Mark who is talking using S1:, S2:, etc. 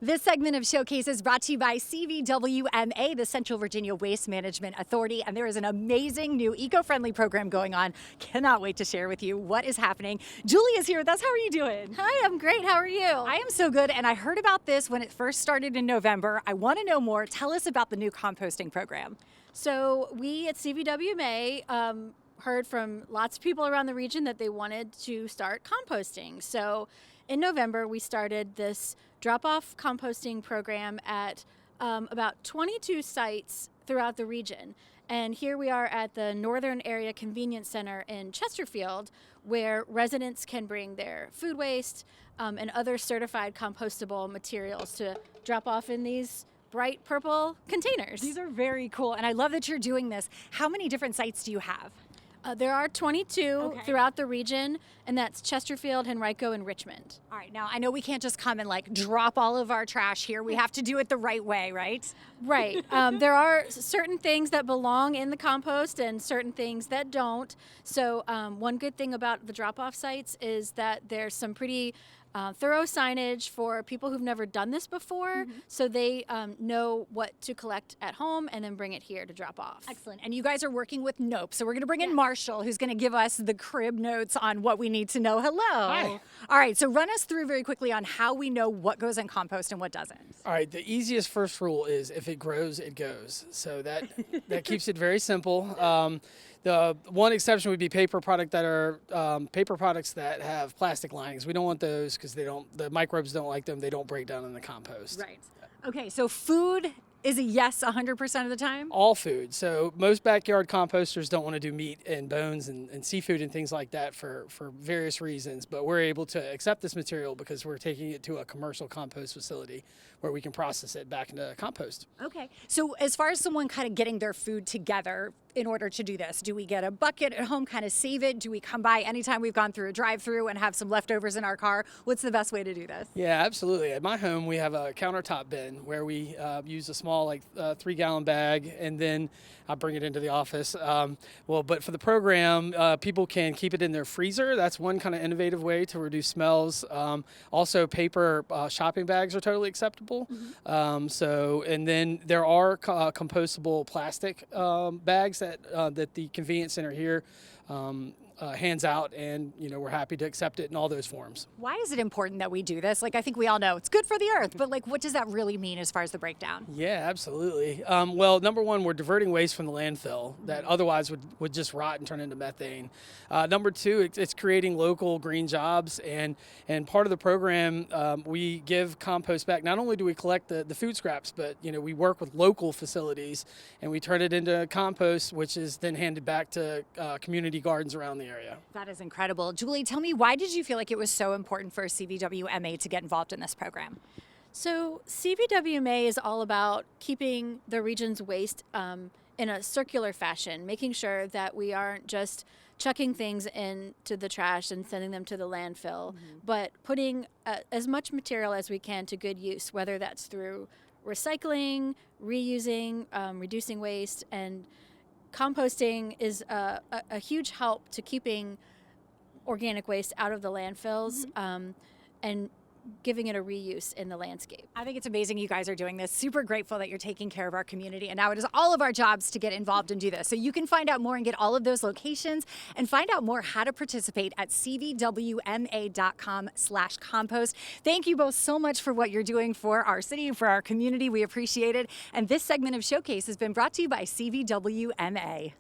S1: This segment of Showcase is brought to you by CVWMA, the Central Virginia Waste Management Authority, and there is an amazing new eco-friendly program going on. Cannot wait to share with you what is happening. Julie is here with us. How are you doing?
S2: Hi, I'm great. How are you?
S1: I am so good, and I heard about this when it first started in November. I want to know more. Tell us about the new composting program.
S2: So we at CVWMA heard from lots of people around the region that they wanted to start composting. So in November, we started this drop-off composting program at about 22 sites throughout the region. And here we are at the Northern Area Convenience Center in Chesterfield, where residents can bring their food waste and other certified compostable materials to drop off in these bright purple containers.
S1: These are very cool, and I love that you're doing this. How many different sites do you have?
S2: There are 22 throughout the region, and that's Chesterfield, Henrico, and Richmond.
S1: All right, now I know we can't just come and like drop all of our trash here. We have to do it the right way, right?
S2: Right. There are certain things that belong in the compost and certain things that don't. So one good thing about the drop-off sites is that there's some pretty thorough signage for people who've never done this before, so they know what to collect at home and then bring it here to drop off.
S1: Excellent. And you guys are working with Nope, so we're going to bring in Marshall, who's going to give us the crib notes on what we need to know. Hello.
S3: Hi.
S1: All right, so run us through very quickly on how we know what goes in compost and what doesn't.
S3: All right, the easiest first rule is if it grows, it goes. So that keeps it very simple. The one exception would be paper products that have plastic linings. We don't want those because the microbes don't like them. They don't break down in the compost.
S1: Right. Okay, so food is a yes 100% of the time?
S3: All food. So most backyard composters don't want to do meat and bones and seafood and things like that for various reasons, but we're able to accept this material because we're taking it to a commercial compost facility where we can process it back into compost.
S1: Okay, so as far as someone kind of getting their food together in order to do this, do we get a bucket at home, kind of save it? Do we come by anytime we've gone through a drive-through and have some leftovers in our car? What's the best way to do this?
S3: Yeah, absolutely. At my home, we have a countertop bin where we use a small 3-gallon bag, and then I bring it into the office. But for the program, people can keep it in their freezer. That's one kind of innovative way to reduce smells. Also, paper shopping bags are totally acceptable. And then there are compostable plastic bags that the convenience center here hands out, and we're happy to accept it in all those forms.
S1: Why is it important that we do this? Like, I think we all know it's good for the earth, but like, what does that really mean as far as the breakdown?
S3: Yeah, absolutely. Well, number one, we're diverting waste from the landfill that otherwise would just rot and turn into methane. Number two, it's creating local green jobs, and part of the program, we give compost back. Not only do we collect the food scraps, but we work with local facilities and we turn it into compost, which is then handed back to community gardens around the area.
S1: That is incredible. Julie, tell me, why did you feel like it was so important for CVWMA to get involved in this program?
S2: So CVWMA is all about keeping the region's waste in a circular fashion, making sure that we aren't just chucking things into the trash and sending them to the landfill, but putting as much material as we can to good use, whether that's through recycling, reusing, reducing waste, and composting is a huge help to keeping organic waste out of the landfills and giving it a reuse in the landscape.
S1: I think it's amazing you guys are doing this. Super grateful that you're taking care of our community. And now it is all of our jobs to get involved and do this. So you can find out more and get all of those locations and find out more how to participate at cvwma.com/compost. Thank you both so much for what you're doing for our city, for our community. We appreciate it. And this segment of Showcase has been brought to you by CVWMA.